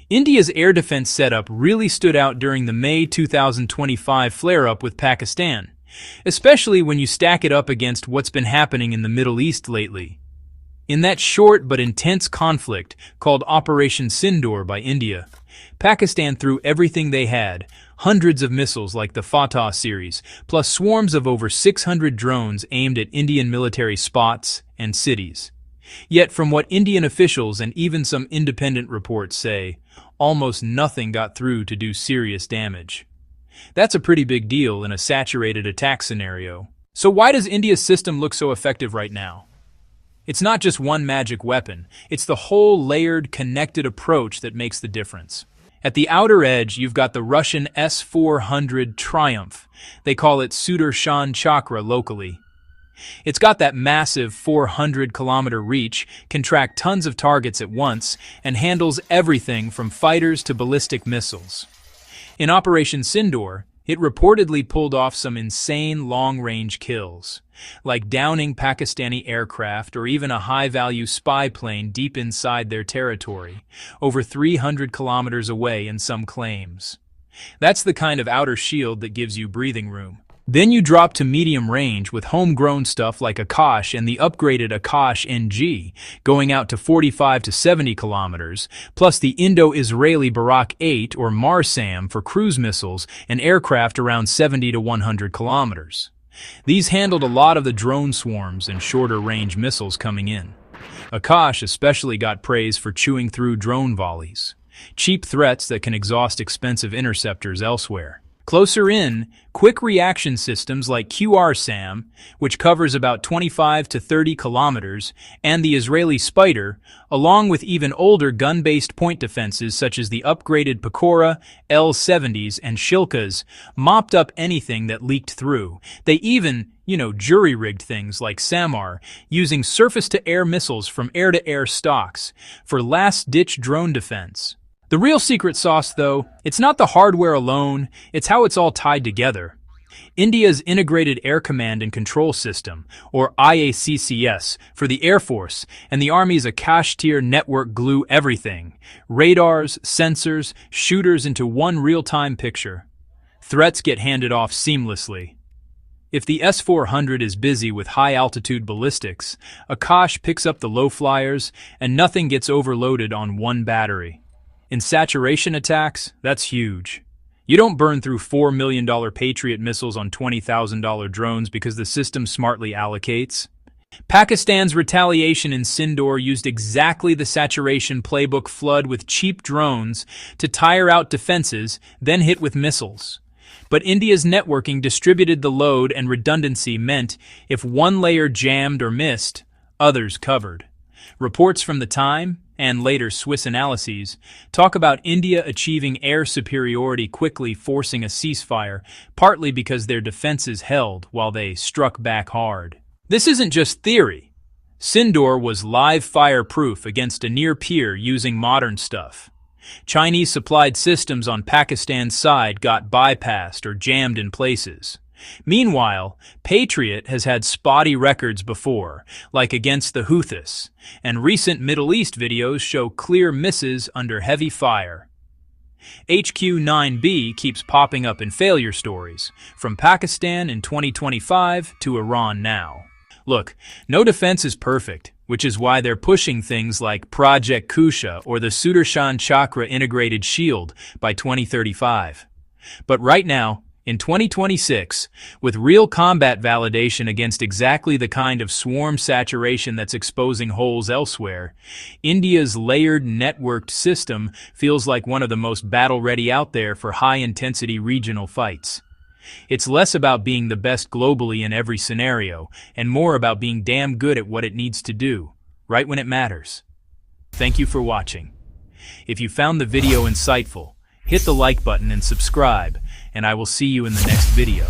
India's air defense setup really stood out during the May 2025 flare-up with Pakistan, especially when you stack it up against what's been happening in the Middle East lately. In that short but intense conflict called Operation Sindoor by India, Pakistan threw everything they had, hundreds of missiles like the Fatah-series, plus swarms of over 600 drones aimed at Indian military spots and cities. Yet from what Indian officials and even some independent reports say, almost nothing got through to do serious damage. That's a pretty big deal in a saturated attack scenario. So why does India's system look so effective right now? It's not just one magic weapon, it's the whole layered, connected approach that makes the difference. At the outer edge, you've got the Russian S-400 Triumph. They call it Sudarshan Chakra locally. It's got that massive 400-kilometer reach, can track tons of targets at once, and handles everything from fighters to ballistic missiles. In Operation Sindoor, it reportedly pulled off some insane long-range kills, like downing Pakistani aircraft or even a high-value spy plane deep inside their territory, over 300 kilometers away in some claims. That's the kind of outer shield that gives you breathing room. Then you drop to medium range with homegrown stuff like Akash and the upgraded Akash NG, going out to 45 to 70 kilometers, plus the Indo-Israeli Barak-8 or MARSAM for cruise missiles and aircraft around 70 to 100 kilometers. These handled a lot of the drone swarms and shorter-range missiles coming in. Akash especially got praise for chewing through drone volleys, cheap threats that can exhaust expensive interceptors elsewhere. Closer in, quick reaction systems like QRSAM, which covers about 25 to 30 kilometers, and the Israeli Spider, along with even older gun-based point defenses such as the upgraded Pechora, L-70s, and Shilkas, mopped up anything that leaked through. They even, jury-rigged things like SAMAR, using surface-to-air missiles from air-to-air stocks for last-ditch drone defense. The real secret sauce, though, it's not the hardware alone, it's how it's all tied together. India's Integrated Air Command and Control System, or IACCS, for the Air Force, and the Army's Akashteer network glue everything. Radars, sensors, shooters into one real-time picture. Threats get handed off seamlessly. If the S-400 is busy with high-altitude ballistics, Akash picks up the low flyers, and nothing gets overloaded on one battery. In saturation attacks, that's huge. You don't burn through $4 million Patriot missiles on $20,000 drones because the system smartly allocates. Pakistan's retaliation in Sindoor used exactly the saturation playbook flood with cheap drones to tire out defenses, then hit with missiles. But India's networking distributed the load, and redundancy meant if one layer jammed or missed, others covered. Reports from the time, and later Swiss analyses, talk about India achieving air superiority quickly, forcing a ceasefire, partly because their defenses held while they struck back hard. This isn't just theory. Sindoor was live fire-proof against a near-peer using modern stuff. Chinese-supplied systems on Pakistan's side got bypassed or jammed in places. Meanwhile, Patriot has had spotty records before, like against the Houthis, and recent Middle East videos show clear misses under heavy fire. HQ-9B keeps popping up in failure stories, from Pakistan in 2025 to Iran now. Look, no defense is perfect, which is why they're pushing things like Project Kusha or the Sudarshan Chakra Integrated Shield by 2035. But right now, in 2026, with real combat validation against exactly the kind of swarm saturation that's exposing holes elsewhere, India's layered, networked system feels like one of the most battle-ready out there for high-intensity regional fights. It's less about being the best globally in every scenario, and more about being damn good at what it needs to do, right when it matters. Thank you for watching. If you found the video insightful, hit the like button and subscribe, and I will see you in the next video.